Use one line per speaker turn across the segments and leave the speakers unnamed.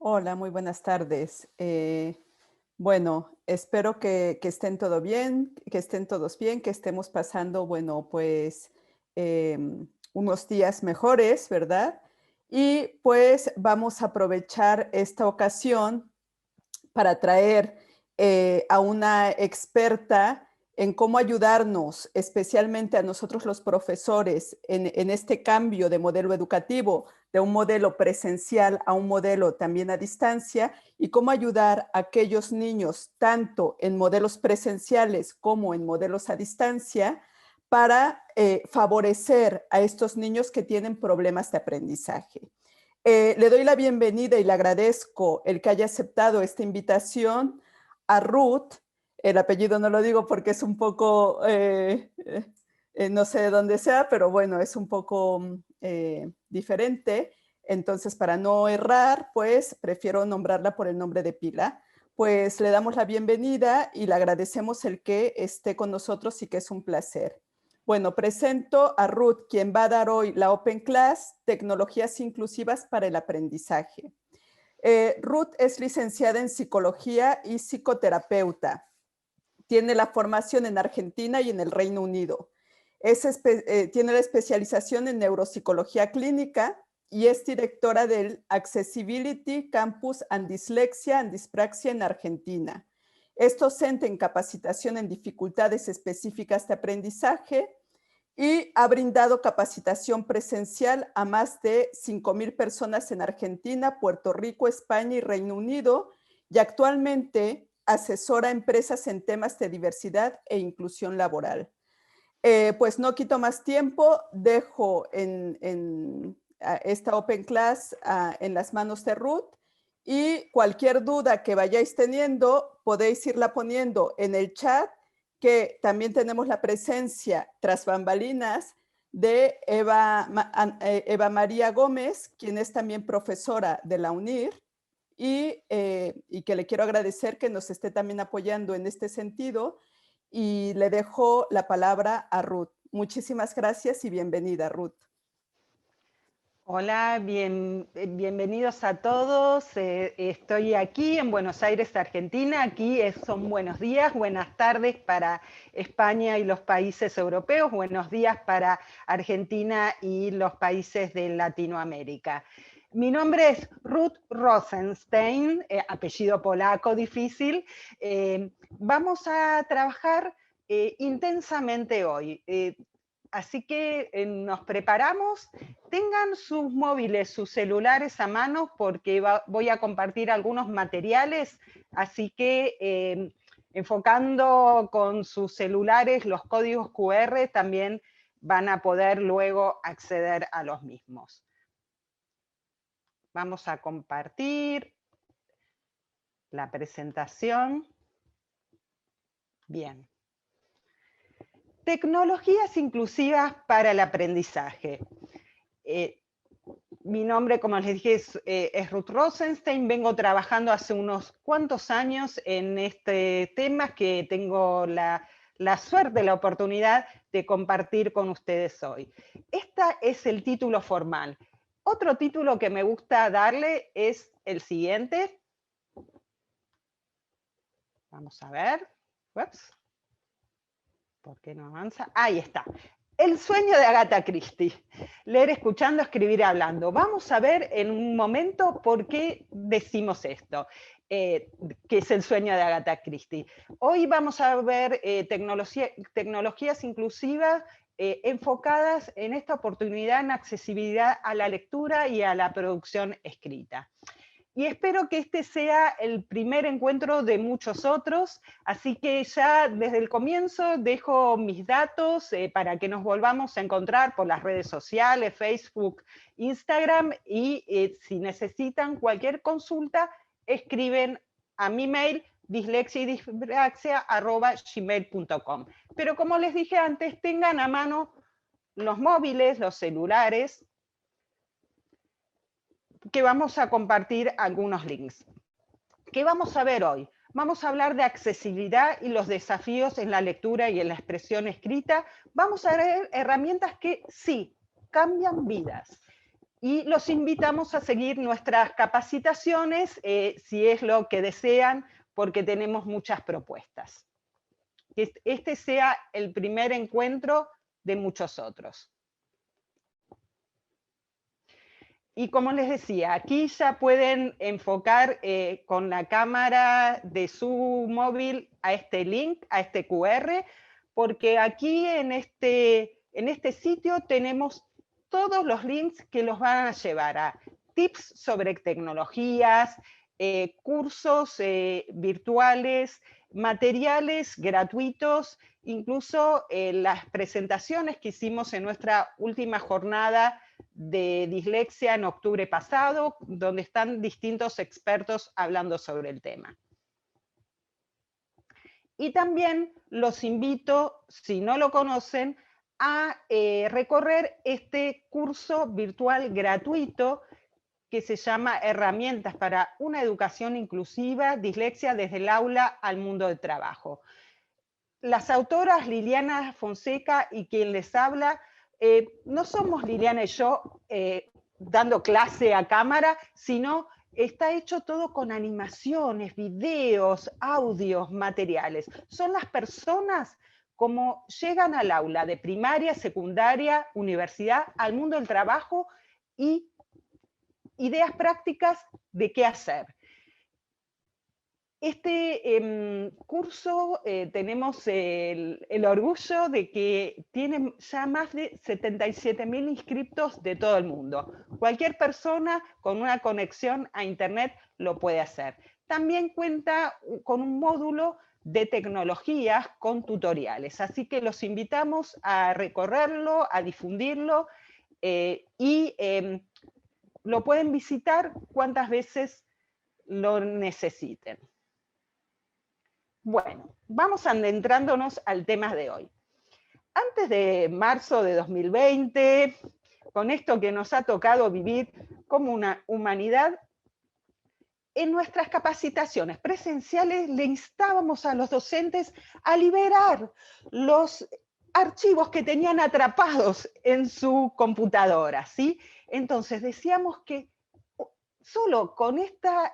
Hola, muy buenas tardes. Bueno, espero que estén todo bien, que estén todos bien, que estemos pasando, bueno, pues unos días mejores, ¿verdad? Y pues vamos a aprovechar esta ocasión para traer a una experta en cómo ayudarnos, especialmente a nosotros los profesores, en este cambio de modelo educativo, de un modelo presencial a un modelo también a distancia, y cómo ayudar a aquellos niños, tanto en modelos presenciales como en modelos a distancia, para favorecer a estos niños que tienen problemas de aprendizaje. Le doy la bienvenida y le agradezco el que haya aceptado esta invitación a Ruth. El apellido no lo digo porque es un poco, no sé de dónde sea, pero bueno, es un poco diferente. Entonces, para no errar, pues prefiero nombrarla por el nombre de pila. Pues le damos la bienvenida y le agradecemos el que esté con nosotros y que es un placer. Bueno, presento a Ruth, quien va a dar hoy la Open Class, Tecnologías Inclusivas para el Aprendizaje. Ruth es licenciada en Psicología y psicoterapeuta. Tiene la formación en Argentina y en el Reino Unido. Tiene la especialización en neuropsicología clínica y es directora del Accessibility Campus and Dyslexia and Dyspraxia en Argentina. Es docente en capacitación en dificultades específicas de aprendizaje y ha brindado capacitación presencial a más de 5,000 personas en Argentina, Puerto Rico, España y Reino Unido, y actualmente asesora a empresas en temas de diversidad e inclusión laboral. Pues no quito más tiempo, dejo en esta Open Class en las manos de Ruth, y cualquier duda que vayáis teniendo podéis irla poniendo en el chat, que también tenemos la presencia tras bambalinas de Eva María Gómez, quien es también profesora de la UNIR, y que le quiero agradecer que nos esté también apoyando en este sentido, y le dejo la palabra a Ruth. Muchísimas gracias y bienvenida, Ruth.
Hola, bienvenidos a todos. Estoy aquí en Buenos Aires, Argentina. Aquí son buenos días, buenas tardes para España y los países europeos, buenos días para Argentina y los países de Latinoamérica. Mi nombre es Ruth Rosenstein, apellido polaco difícil. Vamos a trabajar intensamente hoy. Así que nos preparamos. Tengan sus móviles, sus celulares a mano, porque voy a compartir algunos materiales, así que enfocando con sus celulares los códigos QR también van a poder luego acceder a los mismos. Vamos a compartir la presentación. Bien. Tecnologías inclusivas para el aprendizaje. Mi nombre, como les dije, es Ruth Rosenstein. Vengo trabajando hace unos cuantos años en este tema que tengo la suerte, la oportunidad de compartir con ustedes hoy. Este es el título formal. Otro título que me gusta darle es el siguiente. Vamos a ver. Ups. ¿Por qué no avanza? Ahí está. El sueño de Agatha Christie. Leer escuchando, escribir hablando. Vamos a ver en un momento por qué decimos esto, que es el sueño de Agatha Christie. Hoy vamos a ver tecnologías inclusivas enfocadas en esta oportunidad en accesibilidad a la lectura y a la producción escrita. Y espero que este sea el primer encuentro de muchos otros, así que ya desde el comienzo dejo mis datos para que nos volvamos a encontrar por las redes sociales, Facebook, Instagram, y si necesitan cualquier consulta, escriben a mi mail dislexiadyspraxia@gmail.com. Pero como les dije antes, tengan a mano los móviles, los celulares, que vamos a compartir algunos links. ¿Qué vamos a ver hoy? Vamos a hablar de accesibilidad y los desafíos en la lectura y en la expresión escrita. Vamos a ver herramientas que sí, cambian vidas. Y los invitamos a seguir nuestras capacitaciones, si es lo que desean, porque tenemos muchas propuestas. Que este sea el primer encuentro de muchos otros. Y como les decía, aquí ya pueden enfocar con la cámara de su móvil a este link, a este QR, porque aquí en este sitio tenemos todos los links que los van a llevar a tips sobre tecnologías, cursos virtuales, materiales gratuitos, incluso las presentaciones que hicimos en nuestra última jornada de dislexia en octubre pasado, donde están distintos expertos hablando sobre el tema. Y también los invito, si no lo conocen, a recorrer este curso virtual gratuito que se llama Herramientas para una educación inclusiva, dislexia desde el aula al mundo del trabajo. Las autoras Liliana Fonseca y quien les habla, no somos Liliana y yo dando clase a cámara, sino está hecho todo con animaciones, videos, audios, materiales. Son las personas como llegan al aula de primaria, secundaria, universidad, al mundo del trabajo y ideas prácticas de qué hacer. Este curso tenemos el orgullo de que tiene ya más de 77.000 inscriptos de todo el mundo. Cualquier persona con una conexión a internet lo puede hacer. También cuenta con un módulo de tecnologías con tutoriales, así que los invitamos a recorrerlo, a difundirlo y lo pueden visitar cuantas veces lo necesiten. Bueno, vamos adentrándonos al tema de hoy. Antes de marzo de 2020, con esto que nos ha tocado vivir como una humanidad, en nuestras capacitaciones presenciales le instábamos a los docentes a liberar los archivos que tenían atrapados en su computadora, ¿sí? Entonces decíamos que solo con esta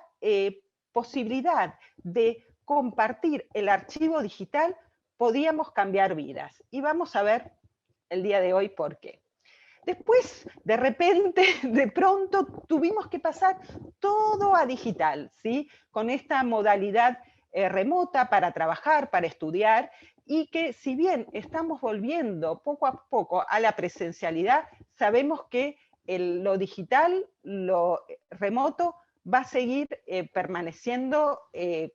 posibilidad de compartir el archivo digital, podíamos cambiar vidas. Y vamos a ver el día de hoy por qué. Después, de repente, de pronto, tuvimos que pasar todo a digital, ¿sí? Con esta modalidad remota para trabajar, para estudiar, y que si bien estamos volviendo poco a poco a la presencialidad, sabemos que lo digital, lo remoto, va a seguir permaneciendo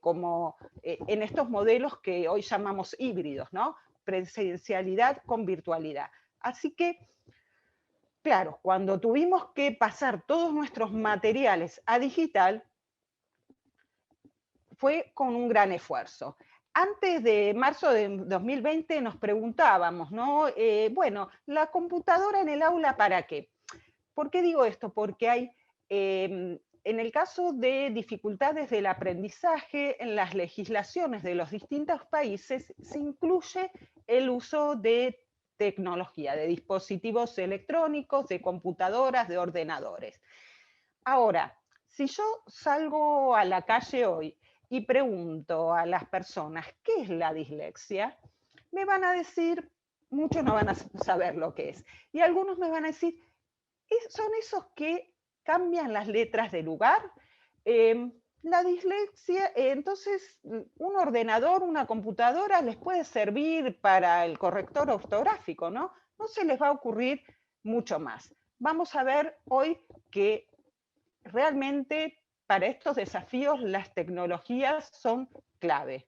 como en estos modelos que hoy llamamos híbridos, ¿no? Presencialidad con virtualidad. Así que, claro, cuando tuvimos que pasar todos nuestros materiales a digital, fue con un gran esfuerzo. Antes de marzo de 2020 nos preguntábamos, ¿no? Bueno, ¿la computadora en el aula para qué? ¿Por qué digo esto? Porque hay, en el caso de dificultades del aprendizaje, en las legislaciones de los distintos países se incluye el uso de tecnología, de dispositivos electrónicos, de computadoras, de ordenadores. Ahora, si yo salgo a la calle hoy y pregunto a las personas qué es la dislexia, me van a decir, muchos no van a saber lo que es, y algunos me van a decir, son esos que cambian las letras de lugar. La dislexia, entonces un ordenador, una computadora les puede servir para el corrector ortográfico, ¿no? No se les va a ocurrir mucho más. Vamos a ver hoy que realmente para estos desafíos las tecnologías son clave.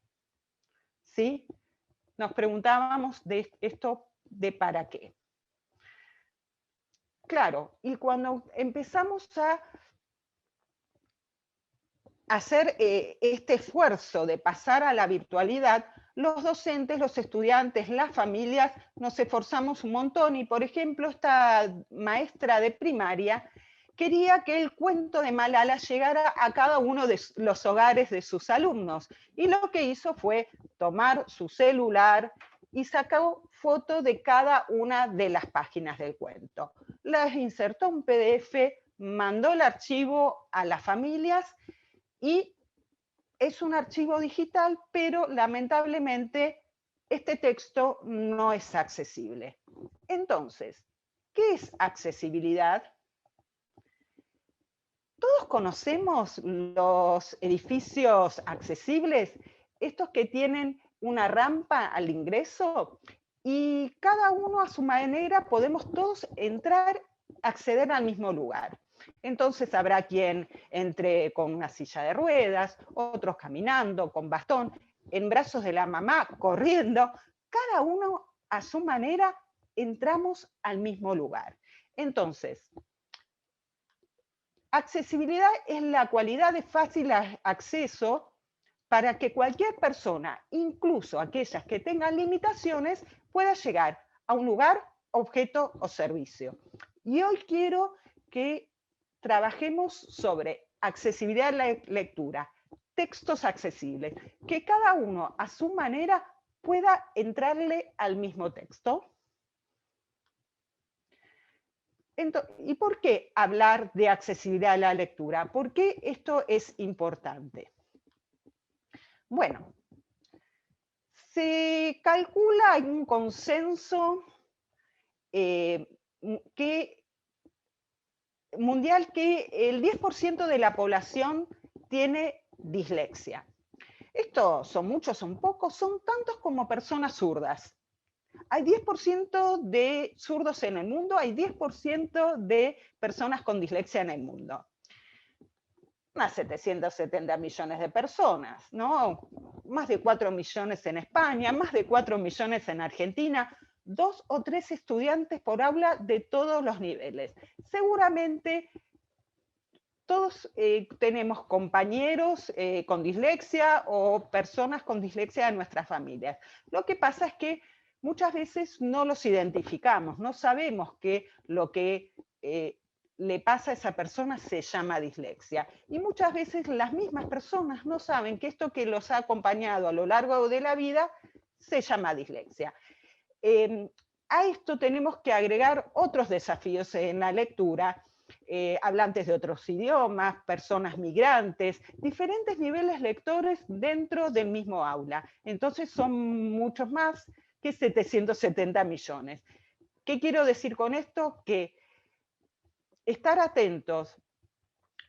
¿Sí? Nos preguntábamos de esto de para qué. Claro, y cuando empezamos a hacer este esfuerzo de pasar a la virtualidad, los docentes, los estudiantes, las familias, nos esforzamos un montón y, por ejemplo, esta maestra de primaria quería que el cuento de Malala llegara a cada uno de los hogares de sus alumnos. Y lo que hizo fue tomar su celular y sacó foto de cada una de las páginas del cuento. las insertó un PDF, mandó el archivo a las familias y es un archivo digital, pero lamentablemente este texto no es accesible. Entonces, ¿qué es accesibilidad? Todos conocemos los edificios accesibles, estos que tienen una rampa al ingreso y cada uno a su manera podemos todos entrar, acceder al mismo lugar. Entonces habrá quien entre con una silla de ruedas, otros caminando, con bastón, en brazos de la mamá, corriendo. Cada uno a su manera entramos al mismo lugar. Entonces, accesibilidad es la cualidad de fácil acceso para que cualquier persona, incluso aquellas que tengan limitaciones, pueda llegar a un lugar, objeto o servicio. Y hoy quiero que trabajemos sobre accesibilidad a la lectura, textos accesibles, que cada uno a su manera pueda entrarle al mismo texto. Entonces, ¿y por qué hablar de accesibilidad a la lectura? ¿Por qué esto es importante? Bueno, se calcula, hay un consenso mundial que el 10% de la población tiene dislexia. Estos son muchos, son pocos, son tantos como personas zurdas. Hay 10% de zurdos en el mundo, hay 10% de personas con dislexia en el mundo. Unas 770 millones de personas, ¿no? Más de 4 millones en España, más de 4 millones en Argentina, 2 o 3 estudiantes por aula de todos los niveles. Seguramente todos tenemos compañeros con dislexia o personas con dislexia en nuestras familias. Lo que pasa es que muchas veces no los identificamos, no sabemos que lo que le pasa a esa persona se llama dislexia. Y muchas veces las mismas personas no saben que esto que los ha acompañado a lo largo de la vida se llama dislexia. A esto tenemos que agregar otros desafíos en la lectura, hablantes de otros idiomas, personas migrantes, diferentes niveles lectores dentro del mismo aula. Entonces son muchos más que 770 millones. ¿Qué quiero decir con esto? Que estar atentos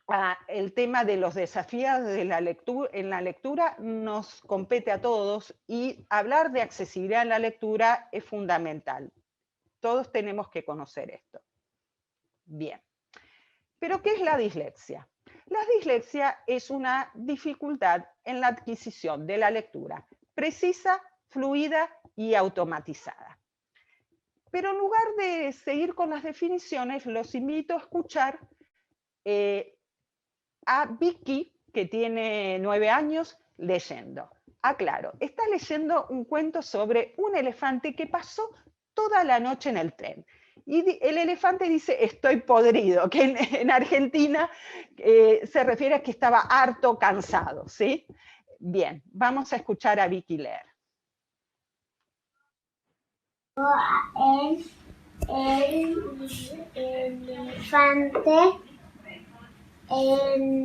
al tema de los desafíos de la lectura, en la lectura nos compete a todos y hablar de accesibilidad en la lectura es fundamental. Todos tenemos que conocer esto. Bien. ¿Pero qué es la dislexia? La dislexia es una dificultad en la adquisición de la lectura, precisa, fluida y automatizada. Pero en lugar de seguir con las definiciones, los invito a escuchar a Vicky, que tiene 9 años, leyendo. Aclaro, está leyendo un cuento sobre un elefante que pasó toda la noche en el tren. Y el elefante dice, estoy podrido, que en Argentina se refiere a que estaba harto, cansado, ¿sí? Bien, vamos a escuchar a Vicky leer.
El elefante estoy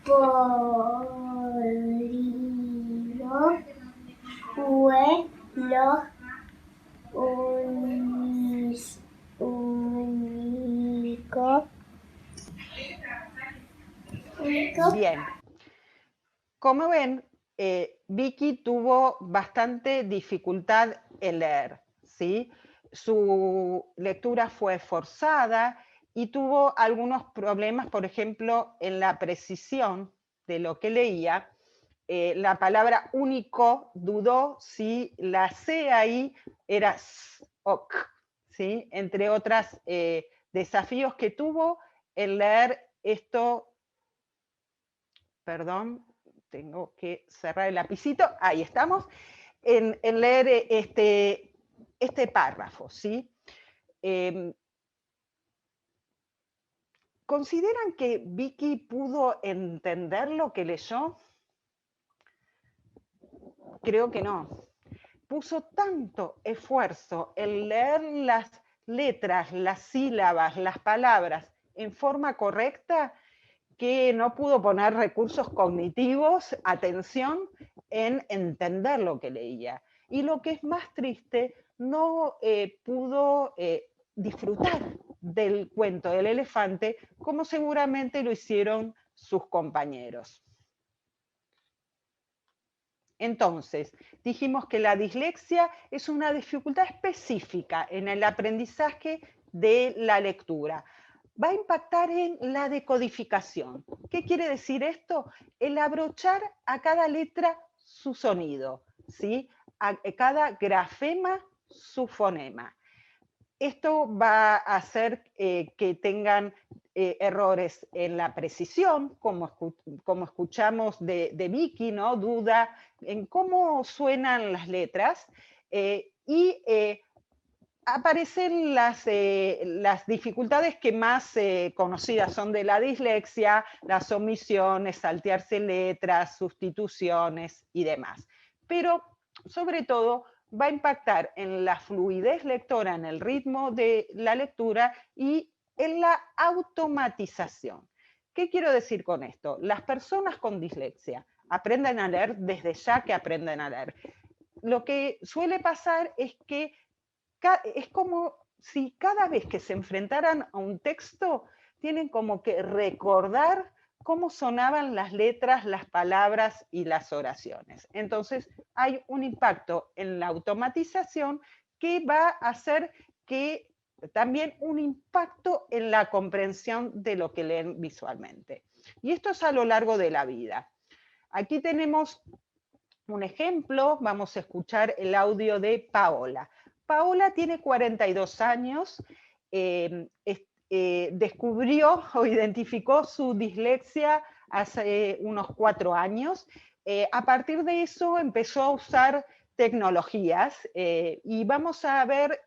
podrido, fue lo único.
Bien. Como ven, Vicky tuvo bastante dificultad en leer, ¿sí? Su lectura fue forzada y tuvo algunos problemas, por ejemplo, en la precisión de lo que leía. La palabra único dudó si la C ahí era ok, ¿sí? Entre otros desafíos que tuvo en leer esto. Perdón, tengo que cerrar el lapicito, ahí estamos, en leer este párrafo, ¿sí? ¿Consideran que Vicky pudo entender lo que leyó? Creo que no. puso tanto esfuerzo en leer las letras, las sílabas, las palabras en forma correcta, que no pudo poner recursos cognitivos, atención, en entender lo que leía. Y lo que es más triste, no pudo disfrutar del cuento del elefante como seguramente lo hicieron sus compañeros. Entonces, dijimos que la dislexia es una dificultad específica en el aprendizaje de la lectura. Va a impactar en la decodificación. ¿Qué quiere decir esto? El abrochar a cada letra su sonido, ¿sí? A cada grafema su fonema. Esto va a hacer que tengan errores en la precisión, como escuchamos de Vicky, ¿no? Duda en cómo suenan las letras, y aparecen las dificultades que más conocidas son de la dislexia, las omisiones, saltearse letras, sustituciones y demás. Pero, sobre todo, va a impactar en la fluidez lectora, en el ritmo de la lectura y en la automatización. ¿Qué quiero decir con esto? Las personas con dislexia aprenden a leer desde ya que aprenden a leer. Lo que suele pasar es que es como si cada vez que se enfrentaran a un texto, tienen como que recordar cómo sonaban las letras, las palabras y las oraciones. Entonces, hay un impacto en la automatización que va a hacer que también un impacto en la comprensión de lo que leen visualmente. Y esto es a lo largo de la vida. Aquí tenemos un ejemplo, vamos a escuchar el audio de Paola. Paola tiene 42 años, descubrió o identificó su dislexia hace unos 4 años. A partir de eso empezó a usar tecnologías y vamos a ver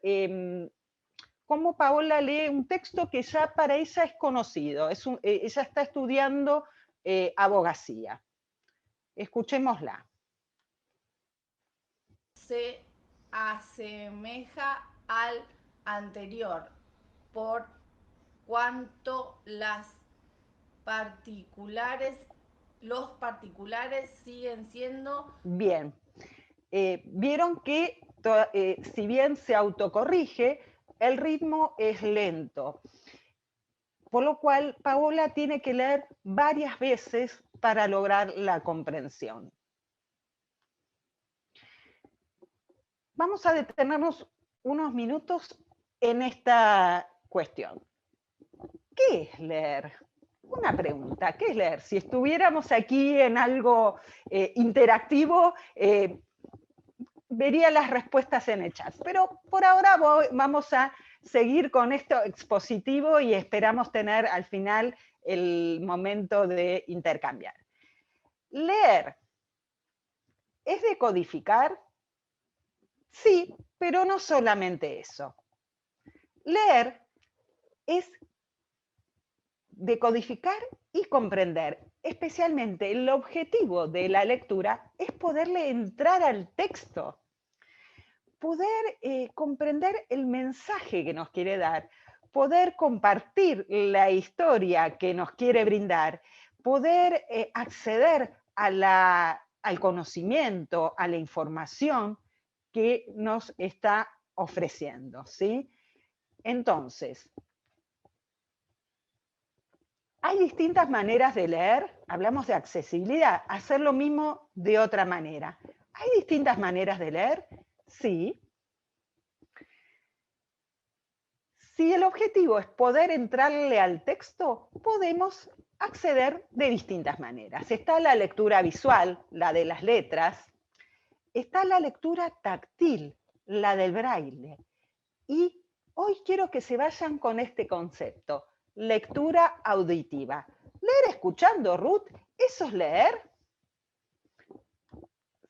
cómo Paola lee un texto que ya para ella es conocido. Ella está estudiando abogacía. Escuchémosla.
Se asemeja al anterior, por cuanto los particulares siguen siendo...
Bien. Vieron que si bien se autocorrige, el ritmo es lento. Por lo cual, Paola tiene que leer varias veces para lograr la comprensión. Vamos a detenernos unos minutos en esta cuestión. ¿Qué es leer? Una pregunta, ¿qué es leer? Si estuviéramos aquí en algo interactivo, vería las respuestas en el chat. Pero por ahora vamos a seguir con esto expositivo y esperamos tener al final el momento de intercambiar. Leer, ¿es decodificar? Sí, pero no solamente eso. Leer es decodificar y comprender. Especialmente el objetivo de la lectura es poderle entrar al texto, poder comprender el mensaje que nos quiere dar, poder compartir la historia que nos quiere brindar, poder acceder al conocimiento, a la información que nos está ofreciendo, ¿sí? Entonces, hay distintas maneras de leer, hablamos de accesibilidad, hacer lo mismo de otra manera. ¿Hay distintas maneras de leer? Sí. Si el objetivo es poder entrarle al texto, podemos acceder de distintas maneras. Está la lectura visual, la de las letras. Está la lectura táctil, la del braille. Y hoy quiero que se vayan con este concepto, lectura auditiva. Leer escuchando, Ruth, ¿eso es leer?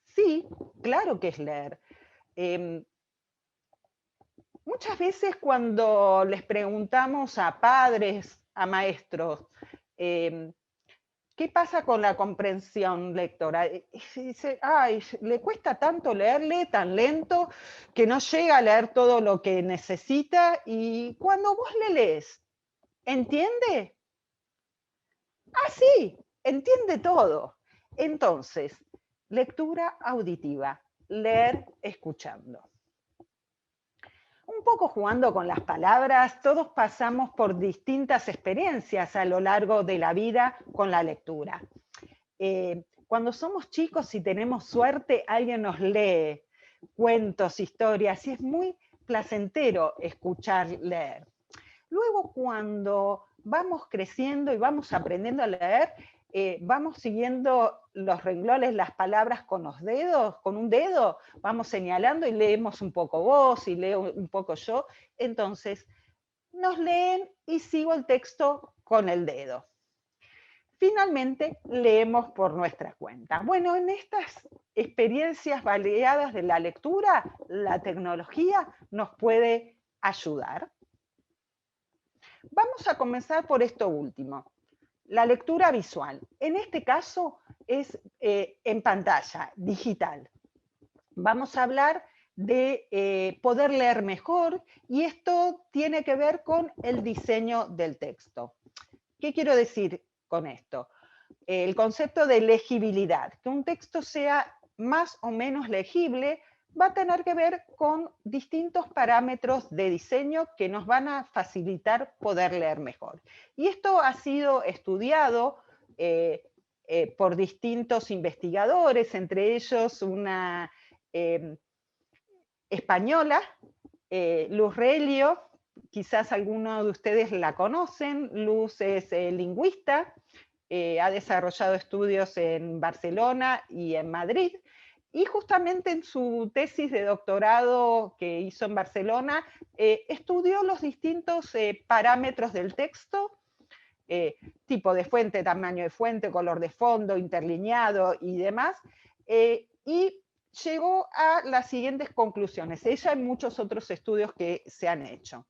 Sí, claro que es leer. Muchas veces cuando les preguntamos a padres, a maestros, ¿qué pasa con la comprensión lectora? Dice, ay, le cuesta tanto leer, lee tan lento que no llega a leer todo lo que necesita, y cuando vos le lees, ¿entiende? Ah, sí, entiende todo. Entonces, lectura auditiva, leer escuchando. Un poco jugando con las palabras, todos pasamos por distintas experiencias a lo largo de la vida con la lectura. Cuando somos chicos y tenemos suerte, alguien nos lee cuentos, historias, y es muy placentero escuchar leer. Luego, cuando vamos creciendo y vamos aprendiendo a leer, vamos siguiendo los renglones, las palabras con los dedos, con un dedo, vamos señalando y leemos un poco vos y leo un poco yo. Entonces, nos leen y sigo el texto con el dedo. Finalmente, leemos por nuestra cuenta. Bueno, en estas experiencias variadas de la lectura, la tecnología nos puede ayudar. Vamos a comenzar por esto último, la lectura visual. En este caso es en pantalla, digital. Vamos a hablar de poder leer mejor, y esto tiene que ver con el diseño del texto. ¿Qué quiero decir con esto? El concepto de legibilidad, que un texto sea más o menos legible, va a tener que ver con distintos parámetros de diseño que nos van a facilitar poder leer mejor. Y esto ha sido estudiado por distintos investigadores, entre ellos una española, Luz Relio, quizás algunos de ustedes la conocen. Luz es lingüista, ha desarrollado estudios en Barcelona y en Madrid, y justamente en su tesis de doctorado que hizo en Barcelona, estudió los distintos parámetros del texto, tipo de fuente, tamaño de fuente, color de fondo, interlineado y demás, y llegó a las siguientes conclusiones. Ella y muchos otros estudios que se han hecho.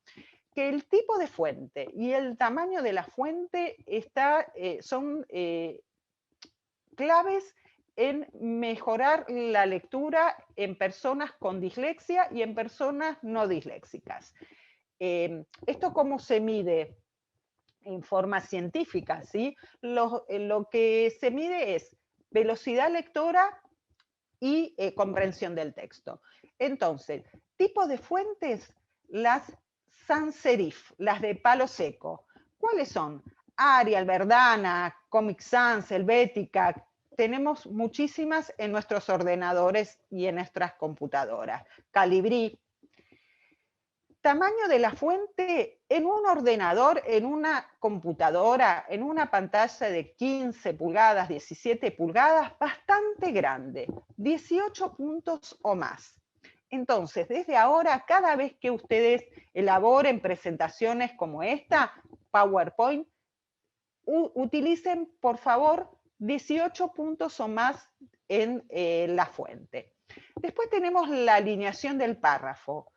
Que el tipo de fuente y el tamaño de la fuente son claves en mejorar la lectura en personas con dislexia y en personas no disléxicas. ¿Esto cómo se mide? En forma científica, ¿sí? Lo que se mide es velocidad lectora y comprensión del texto. Entonces, tipo de fuentes, las sans serif, las de palo seco. ¿Cuáles son? Arial, Verdana, Comic Sans, Helvética. Tenemos muchísimas en nuestros ordenadores y en nuestras computadoras. Calibrí. Tamaño de la fuente en un ordenador, en una computadora, en una pantalla de 15 pulgadas, 17 pulgadas, bastante grande, 18 puntos o más. Entonces, desde ahora, cada vez que ustedes elaboren presentaciones como esta, PowerPoint, utilicen, por favor, 18 puntos o más en la fuente. Después tenemos la alineación del párrafo.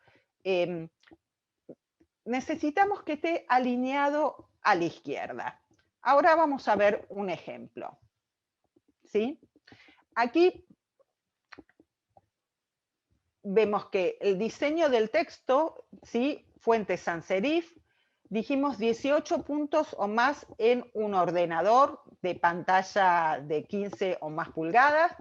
Necesitamos que esté alineado a la izquierda. Ahora vamos a ver un ejemplo. ¿Sí? Aquí vemos que el diseño del texto, ¿sí? Fuente sans serif, dijimos 18 puntos o más en un ordenador de pantalla de 15 o más pulgadas.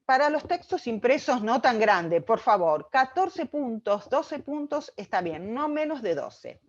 Para los textos impresos no tan grande, por favor, 14 puntos, 12 puntos está bien, no menos de 12.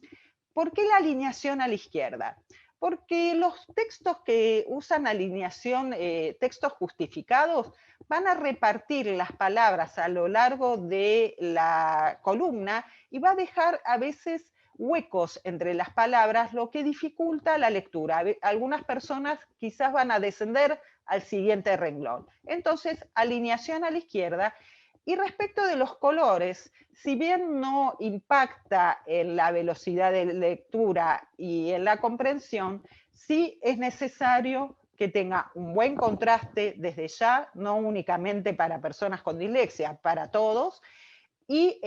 ¿Por qué la alineación a la izquierda? Porque los textos que usan alineación, textos justificados, van a repartir las palabras a lo largo de la columna y va a dejar a veces huecos entre las palabras, lo que dificulta la lectura. Algunas personas quizás van a descender al siguiente renglón. Entonces, alineación a la izquierda. Y respecto de los colores, si bien no impacta en la velocidad de lectura y en la comprensión, sí es necesario que tenga un buen contraste desde ya, no únicamente para personas con dislexia, para todos. Y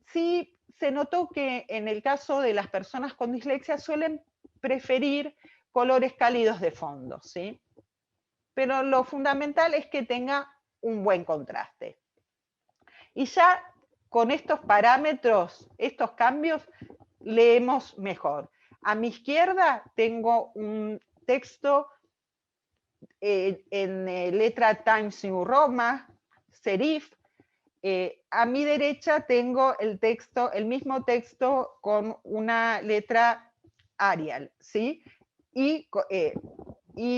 sí se notó que en el caso de las personas con dislexia suelen preferir colores cálidos de fondo, ¿sí? Pero lo fundamental es que tenga un buen contraste. Y ya con estos parámetros, estos cambios, leemos mejor. A mi izquierda tengo un texto en letra Times New Roman, serif. A mi derecha tengo el mismo texto con una letra Arial, ¿sí? Y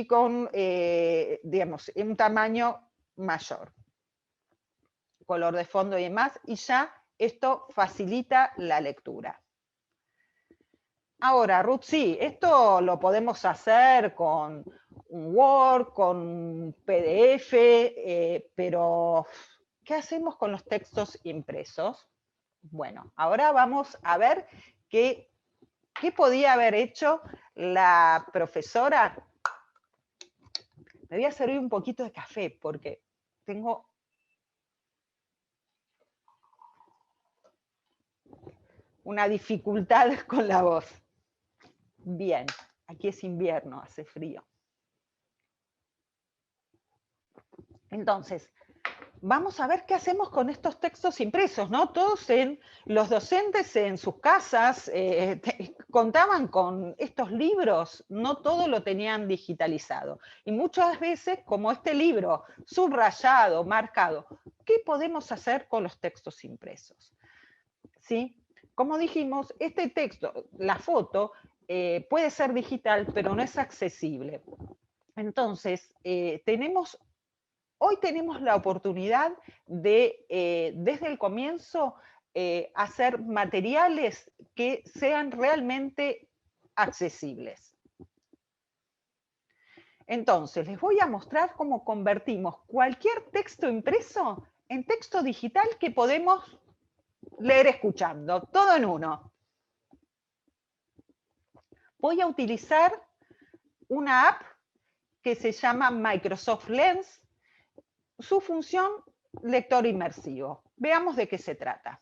con, digamos, un tamaño mayor, color de fondo y demás, y ya esto facilita la lectura. Ahora, Ruth, sí, esto lo podemos hacer con un Word, con un PDF, pero ¿qué hacemos con los textos impresos? Bueno, ahora vamos a ver qué podía haber hecho la profesora. Me voy a servir un poquito de café porque tengo una dificultad con la voz. Bien, aquí es invierno, hace frío. Entonces, vamos a ver qué hacemos con estos textos impresos, ¿no? Todos los docentes en sus casas contaban con estos libros, no todo lo tenían digitalizado. Y muchas veces, como este libro, subrayado, marcado, ¿qué podemos hacer con los textos impresos? ¿Sí? Como dijimos, este texto, la foto, puede ser digital, pero no es accesible. Entonces, hoy tenemos la oportunidad de, desde el comienzo, hacer materiales que sean realmente accesibles. Entonces, les voy a mostrar cómo convertimos cualquier texto impreso en texto digital que podemos leer escuchando, todo en uno. Voy a utilizar una app que se llama Microsoft Lens, su función lector inmersivo. Veamos de qué se trata.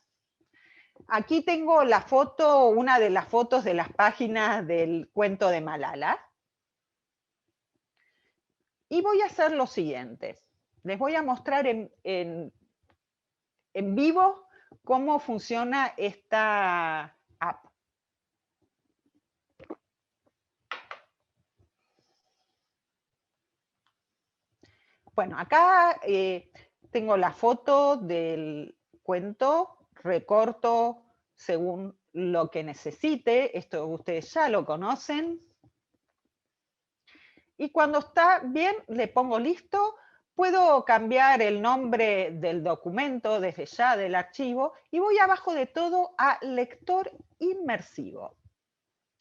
Aquí tengo la foto, una de las fotos de las páginas del cuento de Malala. Y voy a hacer lo siguiente. Les voy a mostrar en vivo cómo funciona esta app. Bueno, acá tengo la foto del cuento, recorto según lo que necesite, esto ustedes ya lo conocen. Y cuando está bien, le pongo listo, puedo cambiar el nombre del documento desde ya del archivo y voy abajo de todo a lector inmersivo.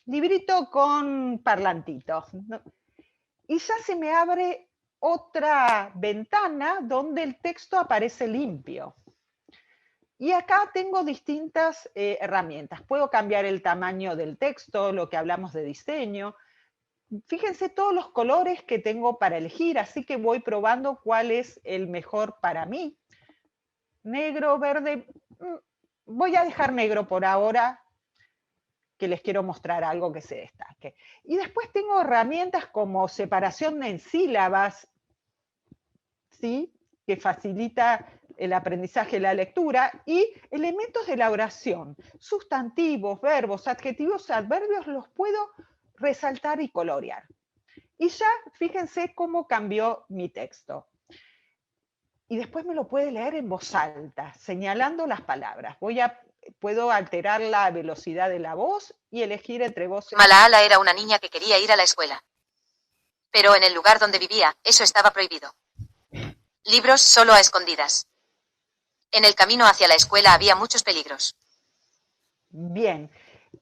Librito con parlantito. Y ya se me abre otra ventana donde el texto aparece limpio. Y acá tengo distintas herramientas. Puedo cambiar el tamaño del texto, lo que hablamos de diseño. Fíjense todos los colores que tengo para elegir, así que voy probando cuál es el mejor para mí. Negro, verde, voy a dejar negro por ahora, que les quiero mostrar algo que se destaque. Y después tengo herramientas como separación en sílabas, ¿sí? Que facilita el aprendizaje de la lectura, y elementos de la oración, sustantivos, verbos, adjetivos, adverbios, los puedo resaltar y colorear. Y ya fíjense cómo cambió mi texto. Y después me lo puede leer en voz alta, señalando las palabras. Puedo alterar la velocidad de la voz y elegir entre voces.
Malala era una niña que quería ir a la escuela. Pero en el lugar donde vivía, eso estaba prohibido. Libros solo a escondidas. En el camino hacia la escuela había muchos peligros.
Bien,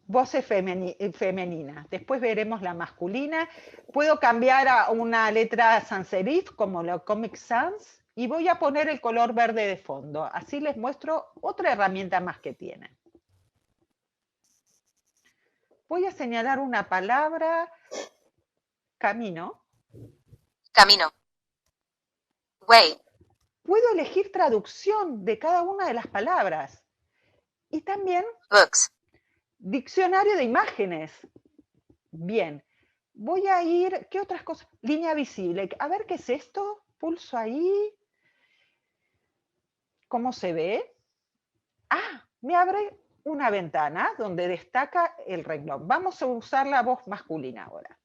voces femeninas. Después veremos la masculina. Puedo cambiar a una letra sans serif, como la Comic Sans, y voy a poner el color verde de fondo. Así les muestro otra herramienta más que tienen. Voy a señalar una palabra. Camino.
Camino. Way.
Puedo elegir traducción de cada una de las palabras. Y también
Books.
diccionario de imágenes. Bien. Voy a ir, ¿qué otras cosas? Línea visible. A ver qué es esto. Pulso ahí. ¿Cómo se ve? Ah, me abre una ventana donde destaca el renglón. Vamos a usar la voz masculina ahora.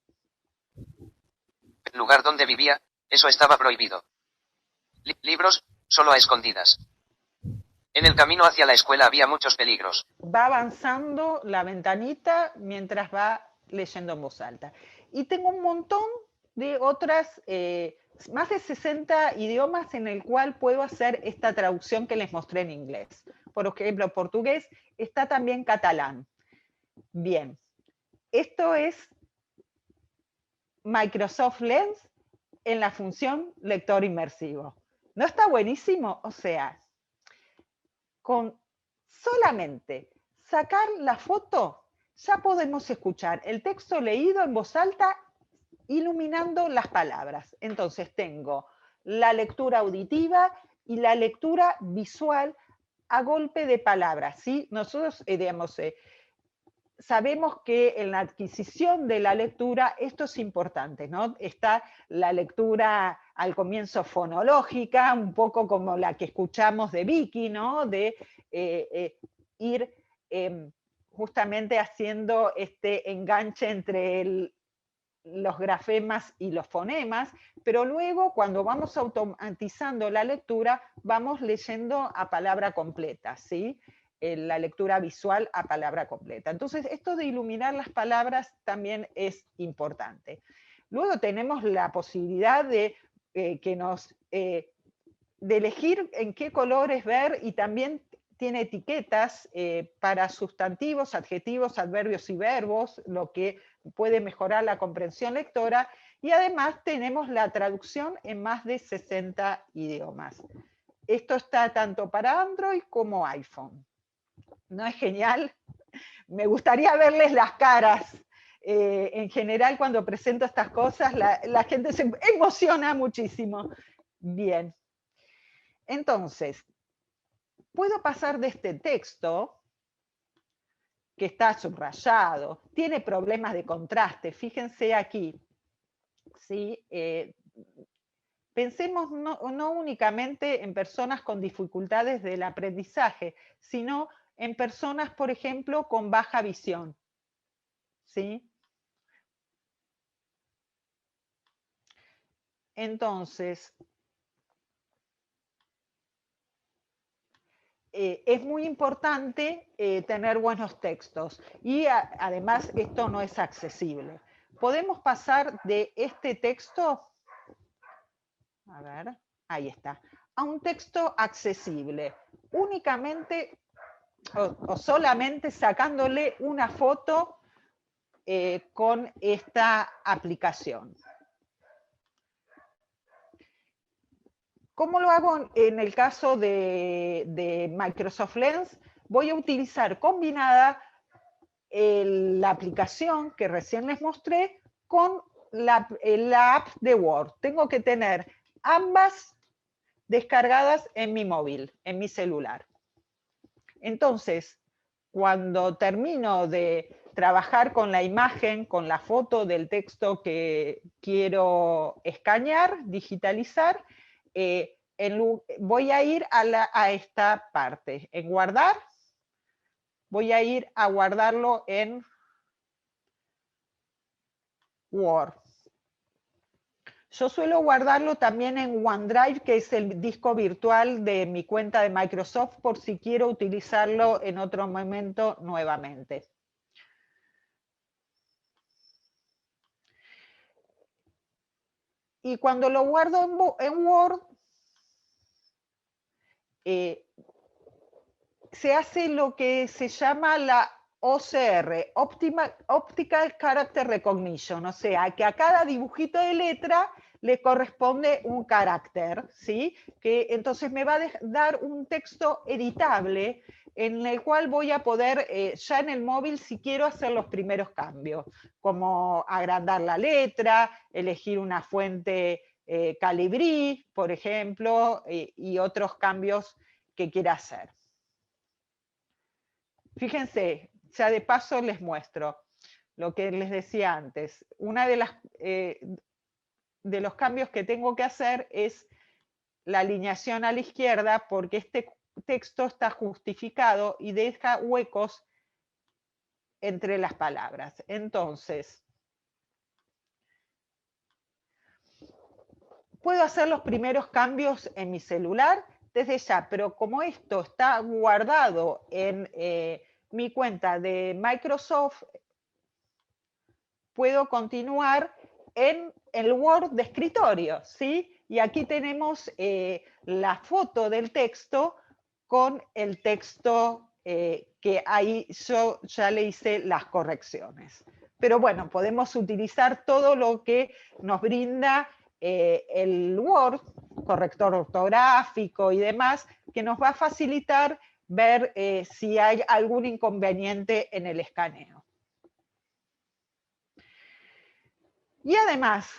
El lugar donde vivía, eso estaba prohibido. Libros, solo a escondidas. En el camino hacia la escuela había muchos peligros.
Va avanzando la ventanita mientras va leyendo en voz alta. Y tengo un montón de otras, más de 60 idiomas en el cual puedo hacer esta traducción que les mostré en inglés. Por ejemplo, portugués, está también catalán. Bien, esto es Microsoft Lens en la función lector inmersivo. ¿No está buenísimo? O sea, con solamente sacar la foto, ya podemos escuchar el texto leído en voz alta, iluminando las palabras. Entonces tengo la lectura auditiva y la lectura visual a golpe de palabras, ¿sí? Nosotros, sabemos que en la adquisición de la lectura esto es importante, ¿no? Está la lectura al comienzo fonológica, un poco como la que escuchamos de Vicky, ¿no? De ir justamente haciendo este enganche entre los grafemas y los fonemas, pero luego cuando vamos automatizando la lectura, vamos leyendo a palabra completa, ¿sí? La lectura visual a palabra completa. Entonces, esto de iluminar las palabras también es importante. Luego tenemos la posibilidad de, de elegir en qué colores ver, y también tiene etiquetas para sustantivos, adjetivos, adverbios y verbos, lo que puede mejorar la comprensión lectora, y además tenemos la traducción en más de 60 idiomas. Esto está tanto para Android como iPhone. ¿No es genial? Me gustaría verles las caras. En general, cuando presento estas cosas, la gente se emociona muchísimo. Bien. Entonces, puedo pasar de este texto, que está subrayado, tiene problemas de contraste, fíjense aquí. ¿Sí? Pensemos no únicamente en personas con dificultades del aprendizaje, sino en personas, por ejemplo, con baja visión. ¿Sí? Entonces, es muy importante tener buenos textos, y además esto no es accesible. Podemos pasar de este texto, a ver, ahí está, a un texto accesible, únicamente o solamente sacándole una foto con esta aplicación. ¿Cómo lo hago en el caso de Microsoft Lens? Voy a utilizar combinada la aplicación que recién les mostré con la app de Word. Tengo que tener ambas descargadas en mi móvil, en mi celular. Entonces, cuando termino de trabajar con la imagen, con la foto del texto que quiero escanear, digitalizar, voy a ir a esta parte, en guardar, voy a ir a guardarlo en Word. Yo suelo guardarlo también en OneDrive, que es el disco virtual de mi cuenta de Microsoft, por si quiero utilizarlo en otro momento nuevamente. Y cuando lo guardo en Word, se hace lo que se llama la OCR, Optical Character Recognition, o sea, que a cada dibujito de letra le corresponde un carácter, ¿sí? Que entonces me va a dar un texto editable en el cual voy a poder, ya en el móvil, si quiero hacer los primeros cambios, como agrandar la letra, elegir una fuente Calibri, por ejemplo, y otros cambios que quiera hacer. Fíjense, ya de paso les muestro. lo que les decía antes, una de los cambios que tengo que hacer es la alineación a la izquierda, porque este texto está justificado y deja huecos entre las palabras. Entonces, puedo hacer los primeros cambios en mi celular desde ya, pero como esto está guardado en mi cuenta de Microsoft, puedo continuar en el Word de escritorio, ¿sí? Y aquí tenemos la foto del texto con el texto que ahí yo ya le hice las correcciones. Pero bueno, podemos utilizar todo lo que nos brinda el Word, corrector ortográfico y demás, que nos va a facilitar ver si hay algún inconveniente en el escaneo. Y además,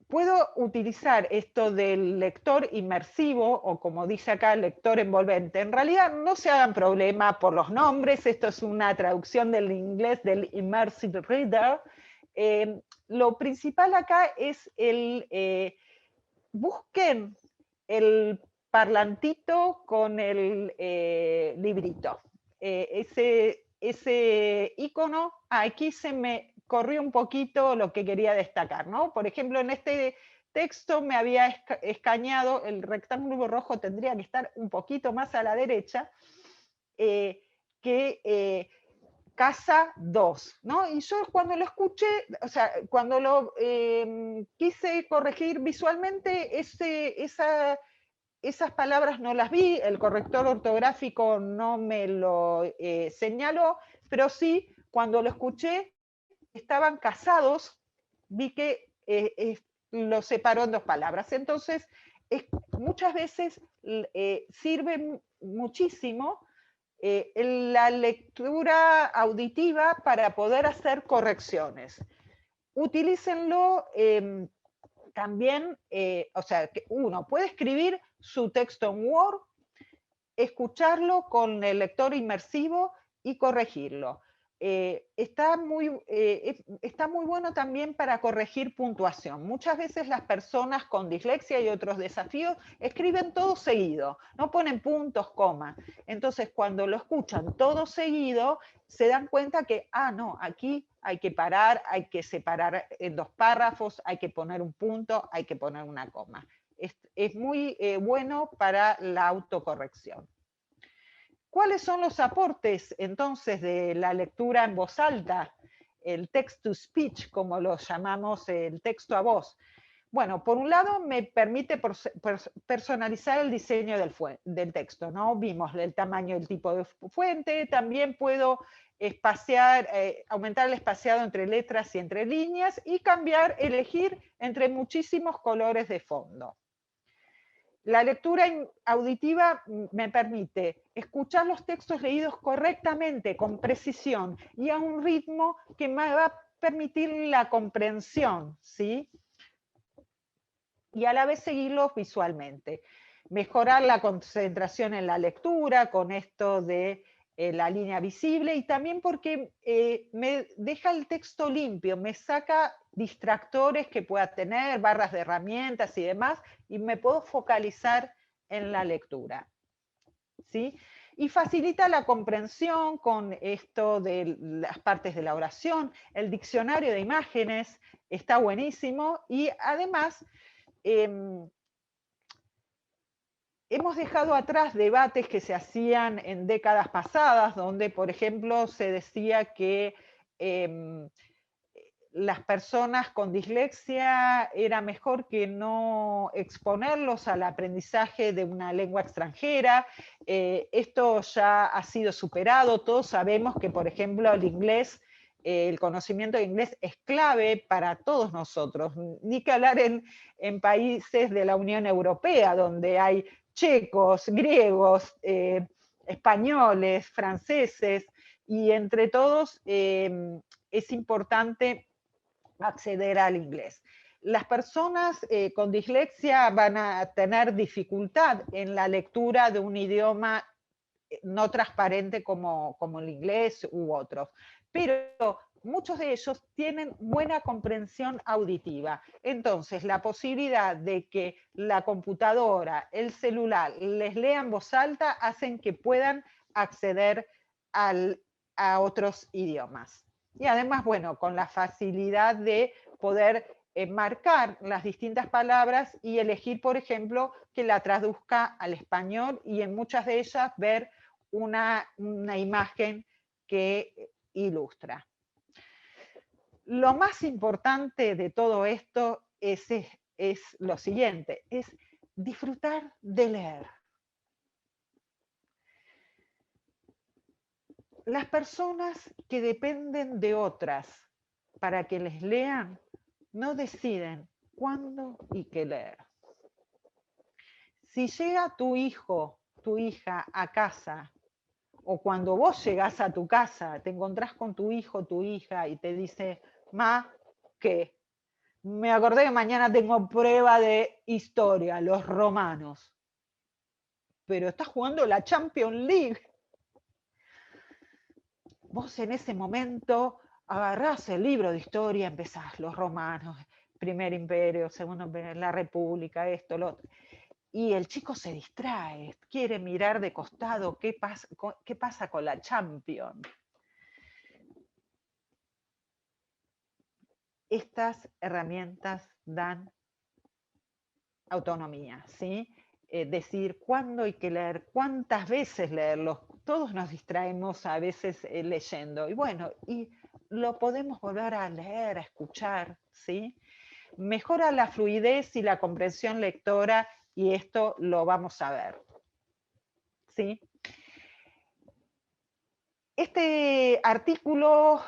puedo utilizar esto del lector inmersivo, o como dice acá, lector envolvente. En realidad, no se hagan problema por los nombres, esto es una traducción del inglés del Immersive Reader. Lo principal acá es busquen el parlantito con el librito. Ese icono, aquí se me corrió un poquito lo que quería destacar, ¿no? Por ejemplo, en este texto me había escaneado, el rectángulo rojo tendría que estar un poquito más a la derecha, casa 2, ¿no? Y yo cuando lo escuché, o sea, cuando lo quise corregir visualmente, esas palabras no las vi, el corrector ortográfico no me lo señaló, pero sí, cuando lo escuché, estaban casados, vi que lo separó en dos palabras. Entonces, muchas veces sirve muchísimo la lectura auditiva para poder hacer correcciones. Utilícenlo también, o sea, que uno puede escribir su texto en Word, escucharlo con el lector inmersivo y corregirlo. Está muy bueno también para corregir puntuación. Muchas veces las personas con dislexia y otros desafíos escriben todo seguido, no ponen puntos, comas. Entonces, cuando lo escuchan todo seguido, se dan cuenta que, no, aquí hay que parar, hay que separar en dos párrafos, hay que poner un punto, hay que poner una coma. Es muy bueno para la autocorrección. ¿Cuáles son los aportes entonces de la lectura en voz alta? El text-to-speech, como lo llamamos, el texto a voz. Bueno, por un lado me permite personalizar el diseño del texto, ¿no? Vimos el tamaño y el tipo de fuente, también puedo aumentar el espaciado entre letras y entre líneas y elegir entre muchísimos colores de fondo. La lectura auditiva me permite escuchar los textos leídos correctamente, con precisión, y a un ritmo que me va a permitir la comprensión, ¿sí? Y a la vez seguirlos visualmente. Mejorar la concentración en la lectura con esto de la línea visible, y también porque me deja el texto limpio, me saca distractores que pueda tener, barras de herramientas y demás, y me puedo focalizar en la lectura, ¿sí? Y facilita la comprensión con esto de las partes de la oración. El diccionario de imágenes está buenísimo, y además hemos dejado atrás debates que se hacían en décadas pasadas, donde, por ejemplo, se decía que las personas con dislexia era mejor que no exponerlos al aprendizaje de una lengua extranjera. Esto ya ha sido superado. Todos sabemos que, por ejemplo, el inglés, el conocimiento de inglés es clave para todos nosotros. Ni que hablar en países de la Unión Europea, donde hay checos, griegos, españoles, franceses, y entre todos es importante acceder al inglés. Las personas con dislexia van a tener dificultad en la lectura de un idioma no transparente como el inglés u otros. Pero muchos de ellos tienen buena comprensión auditiva. Entonces, la posibilidad de que la computadora, el celular, les lea en voz alta, hacen que puedan acceder a otros idiomas. Y además, bueno, con la facilidad de poder marcar las distintas palabras y elegir, por ejemplo, que la traduzca al español y en muchas de ellas ver una imagen que ilustra. Lo más importante de todo esto es lo siguiente, es disfrutar de leer. Las personas que dependen de otras para que les lean, no deciden cuándo y qué leer. Si llega tu hijo, tu hija a casa, o cuando vos llegás a tu casa, te encontrás con tu hijo, tu hija, y te dice, ma, ¿qué? Me acordé que mañana tengo prueba de historia, los romanos. Pero estás jugando la Champions League. Vos en ese momento agarrás el libro de historia, empezás, los romanos, primer imperio, segundo imperio, la república, esto, lo otro. Y el chico se distrae, quiere mirar de costado qué pasa con la Champions. Estas herramientas dan autonomía, ¿sí? Decir cuándo hay que leer, cuántas veces leerlos. Todos nos distraemos a veces leyendo. Y bueno, y lo podemos volver a leer, a escuchar, ¿sí? Mejora la fluidez y la comprensión lectora, y esto lo vamos a ver, ¿sí? Este artículo,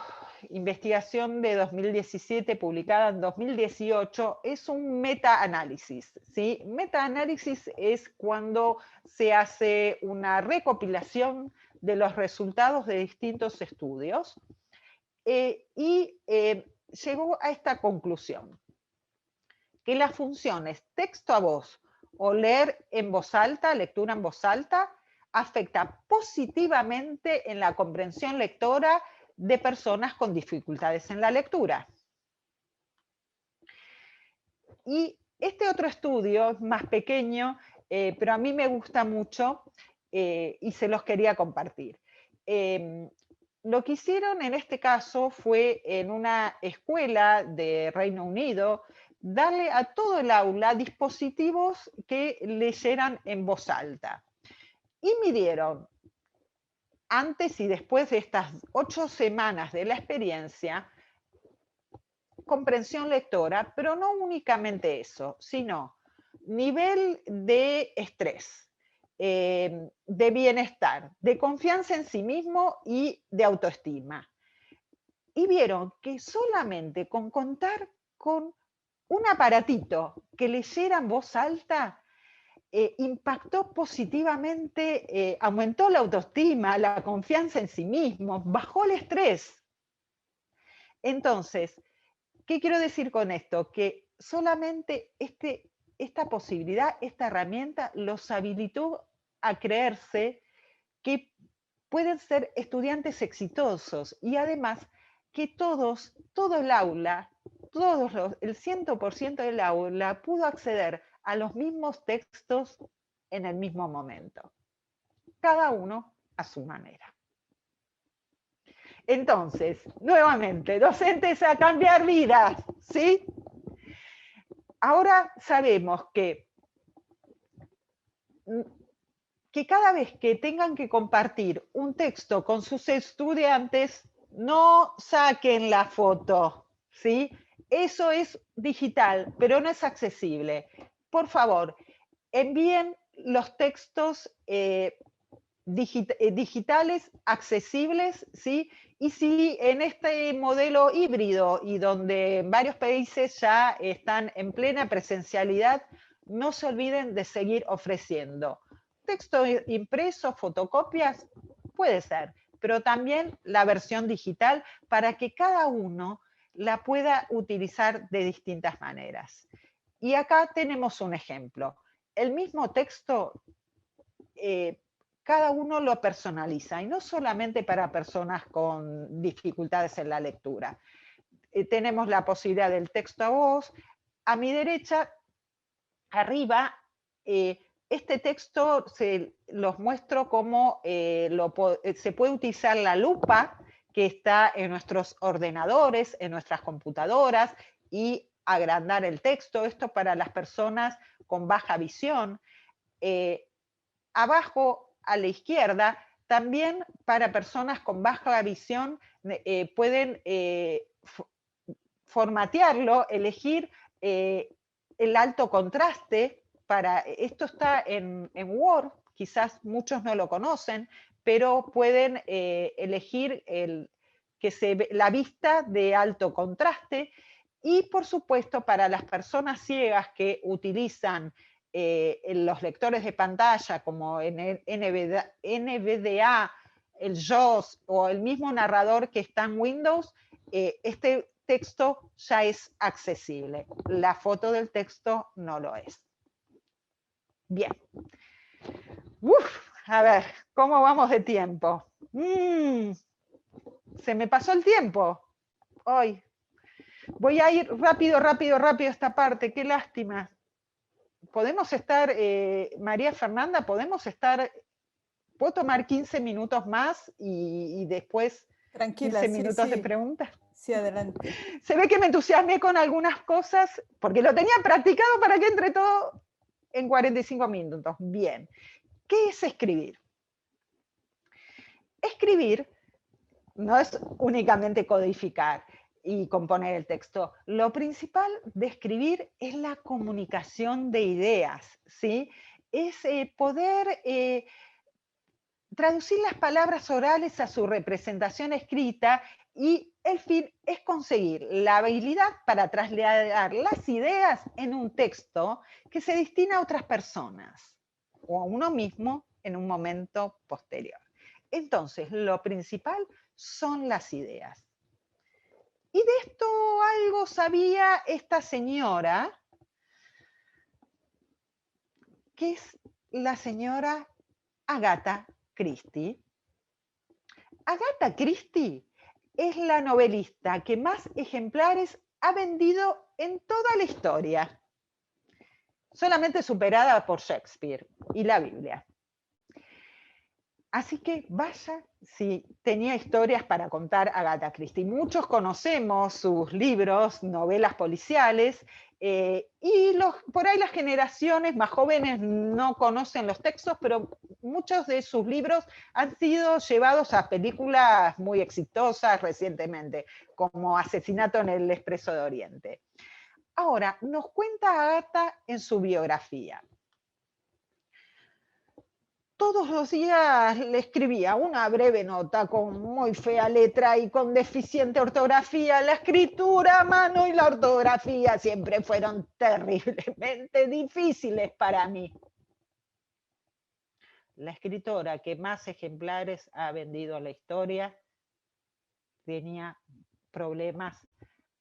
investigación de 2017, publicada en 2018, es un metaanálisis, ¿sí? Metaanálisis es cuando se hace una recopilación de los resultados de distintos estudios y llegó a esta conclusión, que las funciones texto a voz o leer en voz alta, lectura en voz alta, afecta positivamente en la comprensión lectora de personas con dificultades en la lectura. Y este otro estudio es más pequeño, pero a mí me gusta mucho y se los quería compartir. Lo que hicieron en este caso fue en una escuela de Reino Unido, darle a todo el aula dispositivos que leyeran en voz alta. Y midieron, antes y después de estas 8 semanas de la experiencia, comprensión lectora, pero no únicamente eso, sino nivel de estrés, de bienestar, de confianza en sí mismo y de autoestima. Y vieron que solamente con contar con un aparatito que leyera en voz alta, impactó positivamente, aumentó la autoestima, la confianza en sí mismo, bajó el estrés. Entonces, ¿qué quiero decir con esto? Que solamente esta posibilidad, esta herramienta, los habilitó a creerse que pueden ser estudiantes exitosos y además que todo el aula, el 100% del aula pudo acceder a los mismos textos en el mismo momento, cada uno a su manera. Entonces, nuevamente, docentes a cambiar vidas, ¿sí? Ahora sabemos que cada vez que tengan que compartir un texto con sus estudiantes, no saquen la foto, ¿sí? Eso es digital, pero no es accesible. Por favor, envíen los textos digitales accesibles, ¿sí? Y si en este modelo híbrido y donde en varios países ya están en plena presencialidad, no se olviden de seguir ofreciendo. Texto impreso, fotocopias, puede ser, pero también la versión digital para que cada uno la pueda utilizar de distintas maneras. Y acá tenemos un ejemplo. El mismo texto cada uno lo personaliza, y no solamente para personas con dificultades en la lectura. Tenemos la posibilidad del texto a voz. A mi derecha, arriba, este texto los muestro como se puede utilizar la lupa que está en nuestros ordenadores, en nuestras computadoras, y agrandar el texto. Esto para las personas con baja visión. Abajo a la izquierda, también para personas con baja visión, pueden formatearlo, elegir el alto contraste. Esto está en Word, quizás muchos no lo conocen, pero pueden elegir la vista de alto contraste. Y por supuesto, para las personas ciegas que utilizan los lectores de pantalla como en NVDA, el JAWS o el mismo narrador que está en Windows, este texto ya es accesible. La foto del texto no lo es. Bien. A ver, ¿cómo vamos de tiempo? Se me pasó el tiempo. Hoy. Voy a ir rápido esta parte, qué lástima. Podemos estar, María Fernanda, ¿puedo tomar 15 minutos más y después
Tranquila,
15
sí,
minutos de
sí.
preguntas?
Sí, adelante.
Se ve que me entusiasmé con algunas cosas, porque lo tenía practicado para que entre todo en 45 minutos. Bien. ¿Qué es escribir? Escribir no es únicamente codificar y componer el texto. Lo principal de escribir es la comunicación de ideas, ¿sí? Es poder traducir las palabras orales a su representación escrita, y el fin es conseguir la habilidad para trasladar las ideas en un texto que se destina a otras personas o a uno mismo en un momento posterior. Entonces, lo principal son las ideas. Y de esto algo sabía esta señora, que es la señora Agatha Christie. Agatha Christie es la novelista que más ejemplares ha vendido en toda la historia, solamente superada por Shakespeare y la Biblia. Así que vaya si tenía historias para contar Agatha Christie. Muchos conocemos sus libros, novelas policiales, y por ahí las generaciones más jóvenes no conocen los textos, pero muchos de sus libros han sido llevados a películas muy exitosas recientemente, como Asesinato en el Expreso de Oriente. Ahora, nos cuenta Agatha en su biografía. Todos los días le escribía una breve nota con muy fea letra y con deficiente ortografía. La escritura a mano y la ortografía siempre fueron terriblemente difíciles para mí. La escritora que más ejemplares ha vendido en la historia tenía problemas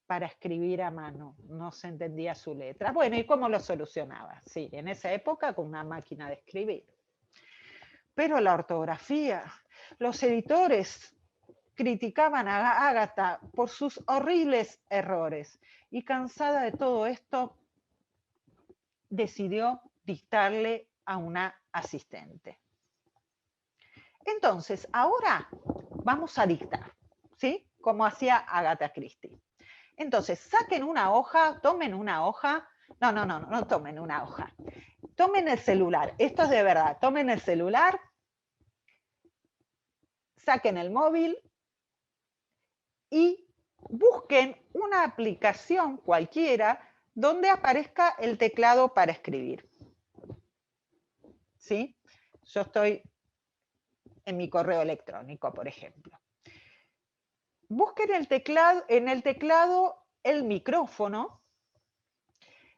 para escribir a mano, no se entendía su letra. Bueno, ¿y cómo lo solucionaba? Sí, en esa época con una máquina de escribir. Pero la ortografía, los editores criticaban a Agatha por sus horribles errores, y cansada de todo esto, decidió dictarle a una asistente. Entonces, ahora vamos a dictar, ¿sí? Como hacía Agatha Christie. Entonces, saquen una hoja, tomen una hoja. No tomen una hoja. Tomen el celular, esto es de verdad, tomen el celular, saquen el móvil y busquen una aplicación cualquiera donde aparezca el teclado para escribir. ¿Sí? Yo estoy en mi correo electrónico, por ejemplo. Busquen en el teclado el micrófono.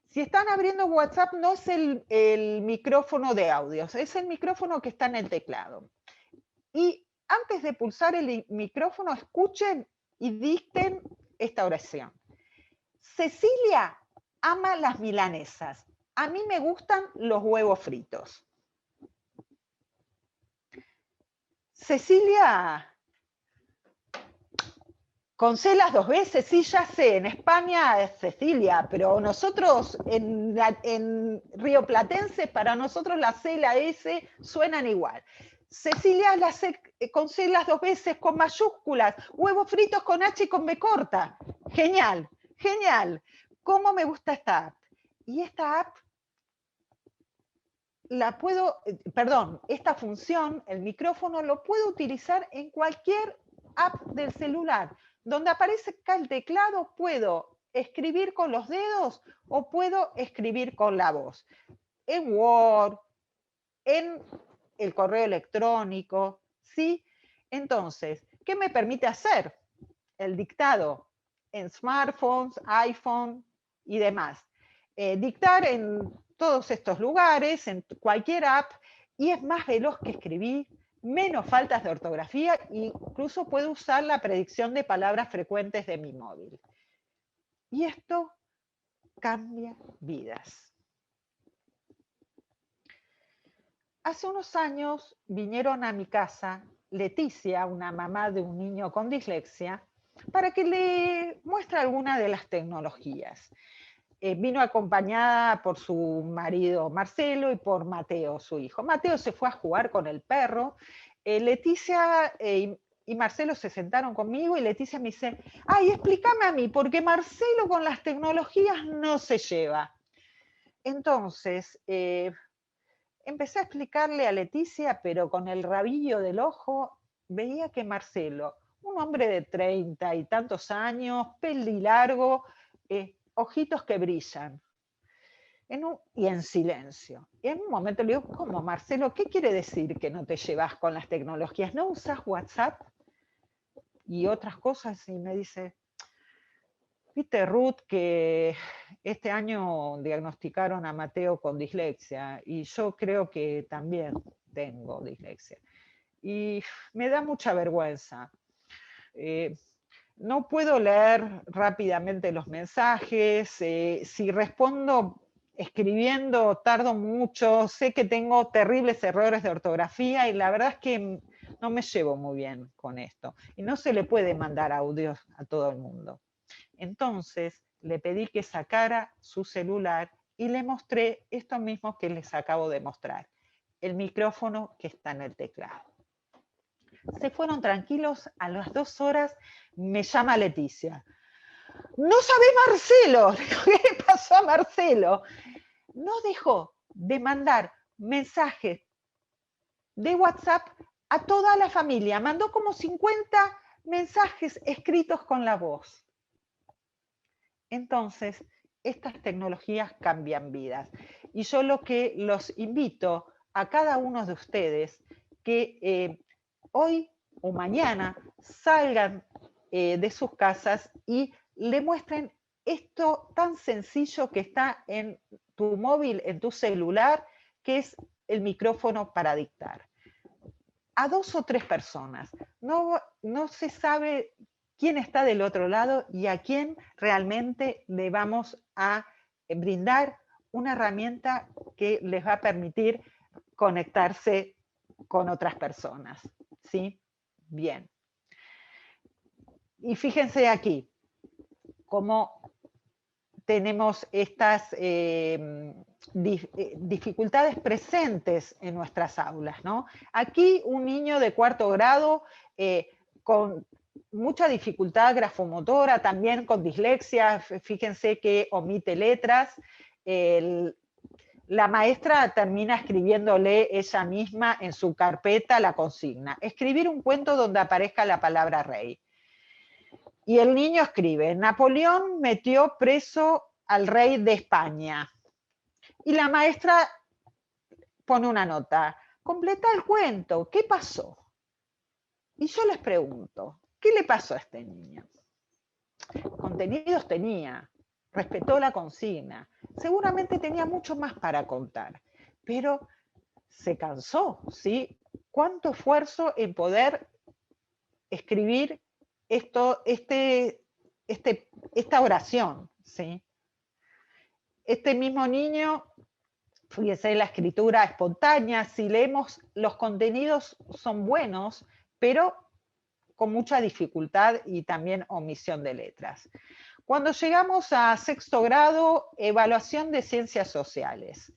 Si están abriendo WhatsApp, no es el micrófono de audios, es el micrófono que está en el teclado. Y antes de pulsar el micrófono, escuchen y dicten esta oración. Cecilia ama las milanesas. A mí me gustan los huevos fritos. Cecilia, con C las 2 veces, sí, ya sé, en España es Cecilia, pero nosotros en rioplatense, para nosotros la C y la S suenan igual. Cecilia la C, con C las 2 veces, con mayúsculas, huevos fritos con H y con B corta. Genial, genial. ¿Cómo me gusta esta app? Y esta app la puedo, perdón, esta función, el micrófono, lo puedo utilizar en cualquier app del celular. Donde aparezca el teclado, puedo escribir con los dedos o puedo escribir con la voz. En Word, en el correo electrónico, ¿sí? Entonces, ¿qué me permite hacer? El dictado en smartphones, iPhone y demás. Dictar en todos estos lugares, en cualquier app, y es más veloz que escribir, menos faltas de ortografía, e incluso puedo usar la predicción de palabras frecuentes de mi móvil. Y esto cambia vidas. Hace unos años vinieron a mi casa Leticia, una mamá de un niño con dislexia, para que le muestre alguna de las tecnologías. Vino acompañada por su marido Marcelo y por Mateo, su hijo. Mateo se fue a jugar con el perro. Leticia y Marcelo se sentaron conmigo y Leticia me dice, ay, explícame a mí, porque Marcelo con las tecnologías no se lleva. Entonces, empecé a explicarle a Leticia, pero con el rabillo del ojo, veía que Marcelo, un hombre de 30 y tantos años, pelilargo, ojitos que brillan, y en silencio. Y en un momento le digo, ¿cómo, Marcelo? ¿Qué quiere decir que no te llevas con las tecnologías? ¿No usas WhatsApp y otras cosas? Y me dice, viste, Ruth, que este año diagnosticaron a Mateo con dislexia y yo creo que también tengo dislexia. Y me da mucha vergüenza. No puedo leer rápidamente los mensajes, si respondo escribiendo tardo mucho, sé que tengo terribles errores de ortografía y la verdad es que no me llevo muy bien con esto. Y no se le puede mandar audios a todo el mundo. Entonces le pedí que sacara su celular y le mostré esto mismo que les acabo de mostrar, el micrófono que está en el teclado. Se fueron tranquilos, a las 2 horas me llama Leticia. No sabe Marcelo, ¿qué le pasó a Marcelo? No dejó de mandar mensajes de WhatsApp a toda la familia, mandó como 50 mensajes escritos con la voz. Entonces, estas tecnologías cambian vidas. Y yo lo que los invito a cada uno de ustedes, que hoy o mañana salgan de sus casas y le muestren esto tan sencillo que está en tu móvil, en tu celular, que es el micrófono para dictar. A 2 o 3 personas. No se sabe quién está del otro lado y a quién realmente le vamos a brindar una herramienta que les va a permitir conectarse con otras personas. ¿Sí? Bien. Y fíjense aquí, cómo tenemos estas dificultades presentes en nuestras aulas, ¿no? Aquí un niño de 4º grado con mucha dificultad grafomotora, también con dislexia, fíjense que omite letras. La maestra termina escribiéndole ella misma en su carpeta la consigna. Escribir un cuento donde aparezca la palabra rey. Y el niño escribe, Napoleón metió preso al rey de España. Y la maestra pone una nota, completa el cuento, ¿qué pasó? Y yo les pregunto, ¿qué le pasó a este niño? Contenidos tenía, respetó la consigna, seguramente tenía mucho más para contar, pero se cansó, ¿sí? ¿Cuánto esfuerzo en poder escribir esta oración, ¿sí? Este mismo niño fíjese, la escritura espontánea, si leemos, los contenidos son buenos, pero con mucha dificultad y también omisión de letras. Cuando llegamos a sexto grado, evaluación de ciencias sociales.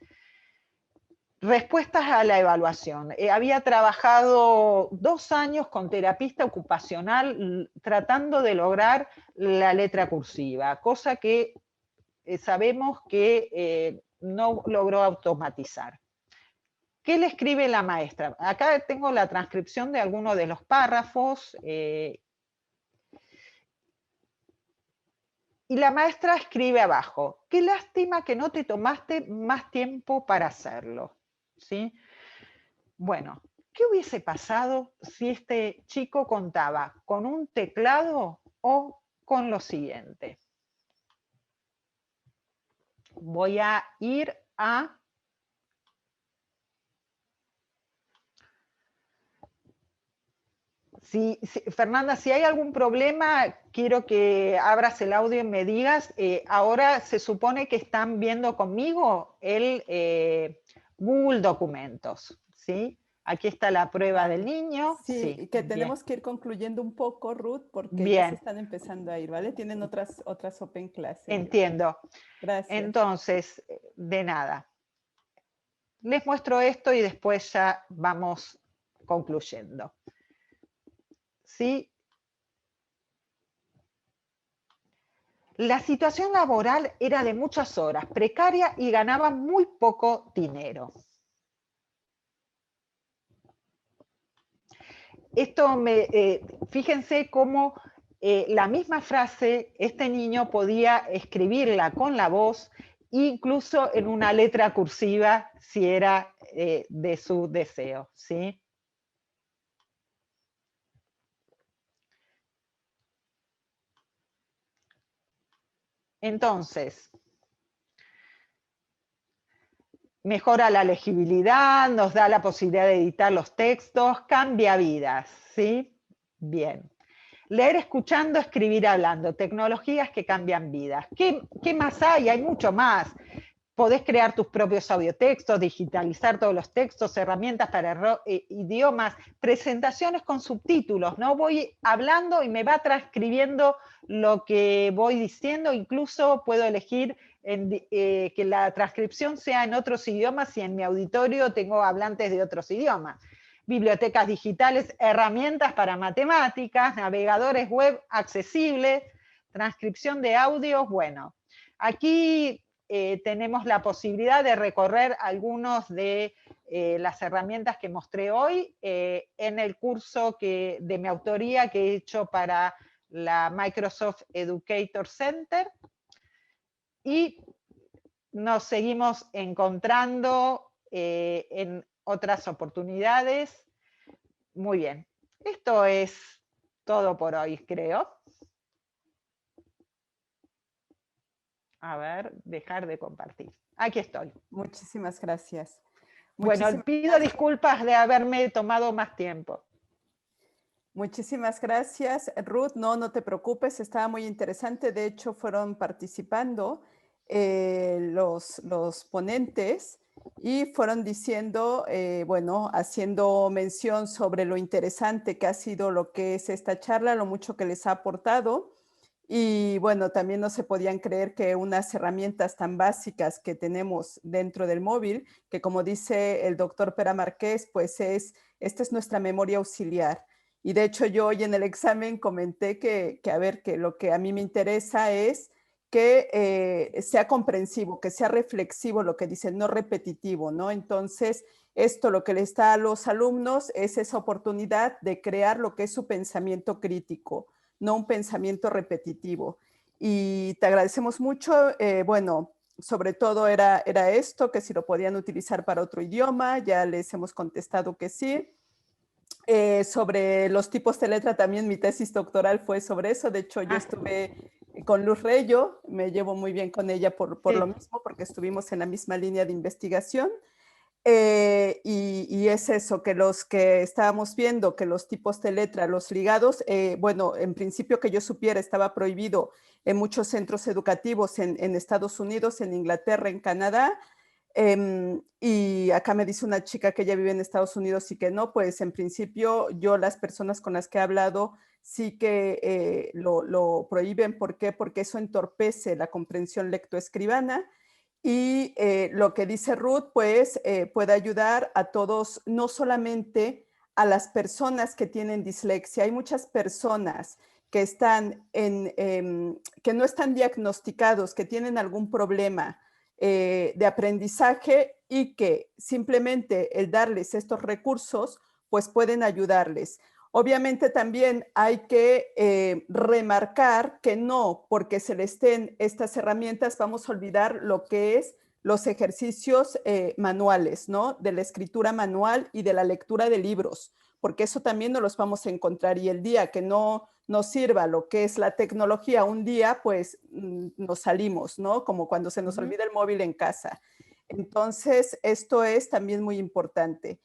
Respuestas a la evaluación. Había trabajado 2 años con terapista ocupacional tratando de lograr la letra cursiva, cosa que sabemos que no logró automatizar. ¿Qué le escribe la maestra? Acá tengo la transcripción de algunos de los párrafos. Y la maestra escribe abajo: qué lástima que no te tomaste más tiempo para hacerlo. ¿Sí? Bueno, ¿qué hubiese pasado si este chico contaba con un teclado o con lo siguiente? Voy a ir a... Fernanda, si hay algún problema, quiero que abras el audio y me digas. Ahora se supone que están viendo conmigo el Google Documentos, ¿sí? Aquí está la prueba del niño.
Sí, que tenemos que ir concluyendo un poco, Ruth, porque ya se están empezando a ir, ¿vale? Tienen otras Open Class.
Entiendo.
Gracias.
Entonces, de nada. Les muestro esto y después ya vamos concluyendo. ¿Sí? La situación laboral era de muchas horas, precaria, y ganaba muy poco dinero. Esto fíjense cómo la misma frase, este niño podía escribirla con la voz, incluso en una letra cursiva, si era de su deseo, ¿sí? Entonces, mejora la legibilidad, nos da la posibilidad de editar los textos, cambia vidas, ¿sí? Bien. Leer escuchando, escribir hablando, tecnologías que cambian vidas. ¿Qué más hay? Hay mucho más. Podés crear tus propios audiotextos, digitalizar todos los textos, herramientas para idiomas, presentaciones con subtítulos, ¿no? Voy hablando y me va transcribiendo lo que voy diciendo, incluso puedo elegir que la transcripción sea en otros idiomas si en mi auditorio tengo hablantes de otros idiomas. Bibliotecas digitales, herramientas para matemáticas, navegadores web accesibles, transcripción de audios, bueno. Aquí tenemos la posibilidad de recorrer algunas de las herramientas que mostré hoy en el curso de mi autoría que he hecho para la Microsoft Educator Center. Y nos seguimos encontrando en otras oportunidades. Muy bien. Esto es todo por hoy, creo. A ver, dejar de compartir. Aquí estoy.
Muchísimas gracias.
Bueno, pido disculpas de haberme tomado más tiempo.
Muchísimas gracias, Ruth. No te preocupes, estaba muy interesante. De hecho, fueron participando los ponentes y fueron diciendo, bueno, haciendo mención sobre lo interesante que ha sido lo que es esta charla, lo mucho que les ha aportado. Y bueno, también no se podían creer que unas herramientas tan básicas que tenemos dentro del móvil, que como dice el doctor Pera Marqués, pues esta es nuestra memoria auxiliar. Y de hecho yo hoy en el examen comenté que lo que a mí me interesa es que sea comprensivo, que sea reflexivo lo que dicen, no repetitivo, ¿no? Entonces, esto lo que les da a los alumnos es esa oportunidad de crear lo que es su pensamiento crítico, no un pensamiento repetitivo. Y te agradecemos mucho. Bueno, sobre todo era esto, que si lo podían utilizar para otro idioma, ya les hemos contestado que sí. Sobre los tipos de letra también mi tesis doctoral fue sobre eso. De hecho, yo estuve con Luz Reyo, me llevo muy bien con ella por lo mismo, porque estuvimos en la misma línea de investigación. Y es eso, que los que estábamos viendo, que los tipos de letra, los ligados, bueno, en principio que yo supiera estaba prohibido en muchos centros educativos en Estados Unidos, en Inglaterra, en Canadá, Y acá me dice una chica que ella vive en Estados Unidos y que no, pues en principio yo las personas con las que he hablado sí que lo prohíben. ¿Por qué? Porque eso entorpece la comprensión lectoescribana. Y lo que dice Ruth, pues puede ayudar a todos, no solamente a las personas que tienen dislexia. Hay muchas personas que están que no están diagnosticados, que tienen algún problema de aprendizaje y que simplemente el darles estos recursos, pues pueden ayudarles. Obviamente también hay que remarcar que no porque se les den estas herramientas vamos a olvidar lo que es los ejercicios manuales, ¿no? De la escritura manual y de la lectura de libros, porque eso también nos los vamos a encontrar y el día que no nos sirva lo que es la tecnología, un día pues nos salimos, ¿no? Como cuando se nos olvida el móvil en casa. Entonces, esto es también muy importante.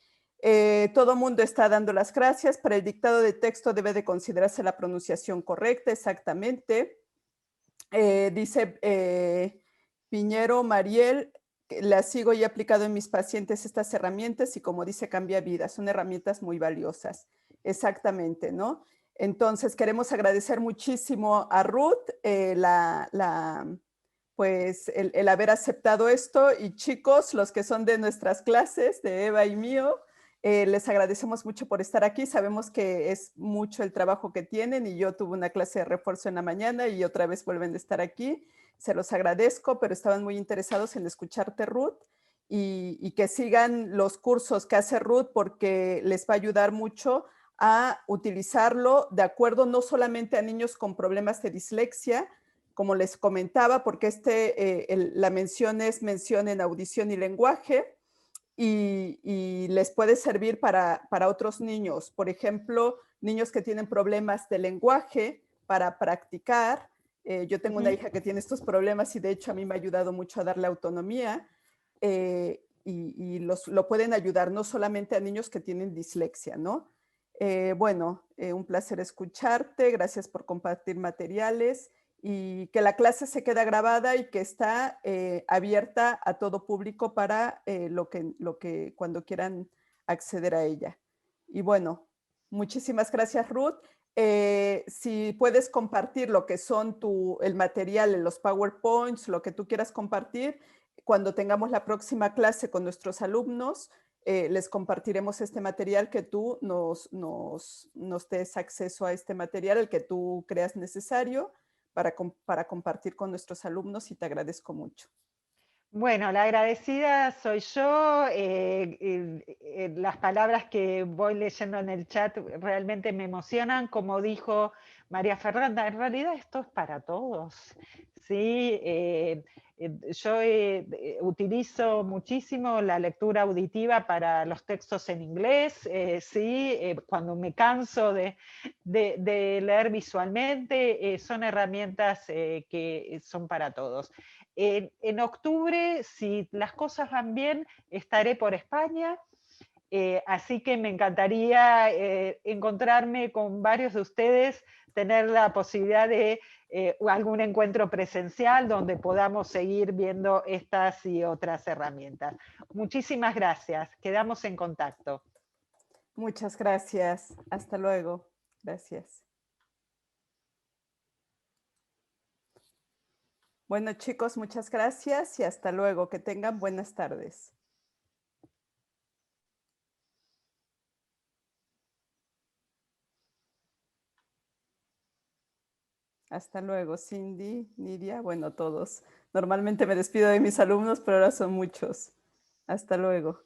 Todo mundo está dando las gracias. Para el dictado de texto debe de considerarse la pronunciación correcta, exactamente. Dice Piñero Mariel, la sigo y he aplicado en mis pacientes estas herramientas y como dice, cambia vidas. Son herramientas muy valiosas. Exactamente, ¿no? Entonces, queremos agradecer muchísimo a Ruth pues el haber aceptado esto y chicos, los que son de nuestras clases, de Eva y mío, les agradecemos mucho por estar aquí. Sabemos que es mucho el trabajo que tienen y yo tuve una clase de refuerzo en la mañana y otra vez vuelven a estar aquí. Se los agradezco, pero estaban muy interesados en escucharte, Ruth, y que sigan los cursos que hace Ruth porque les va a ayudar mucho a utilizarlo de acuerdo no solamente a niños con problemas de dislexia, como les comentaba, porque la mención es mención en audición y lenguaje, y les puede servir para otros niños. Por ejemplo, niños que tienen problemas de lenguaje para practicar. Yo tengo una hija que tiene estos problemas y de hecho a mí me ha ayudado mucho a darle autonomía y lo pueden ayudar no solamente a niños que tienen dislexia, ¿no? Bueno, un placer escucharte. Gracias por compartir materiales y que la clase se queda grabada y que está abierta a todo público para lo que cuando quieran acceder a ella. Y bueno, muchísimas gracias, Ruth. Si puedes compartir lo que son el material, los PowerPoints, lo que tú quieras compartir, cuando tengamos la próxima clase con nuestros alumnos, les compartiremos este material que tú nos des acceso a este material, el que tú creas necesario para compartir con nuestros alumnos y te agradezco mucho.
Bueno, la agradecida soy yo. Las palabras que voy leyendo en el chat realmente me emocionan. Como dijo María Fernanda, en realidad esto es para todos. ¿Sí? Yo utilizo muchísimo la lectura auditiva para los textos en inglés. ¿Sí? Cuando me canso de leer visualmente, son herramientas que son para todos. En octubre, si las cosas van bien, estaré por España, así que me encantaría encontrarme con varios de ustedes, tener la posibilidad de algún encuentro presencial donde podamos seguir viendo estas y otras herramientas. Muchísimas gracias, quedamos en contacto.
Muchas gracias, hasta luego. Gracias. Bueno, chicos, muchas gracias y hasta luego. Que tengan buenas tardes. Hasta luego, Cindy, Nidia, bueno, todos. Normalmente me despido de mis alumnos, pero ahora son muchos. Hasta luego.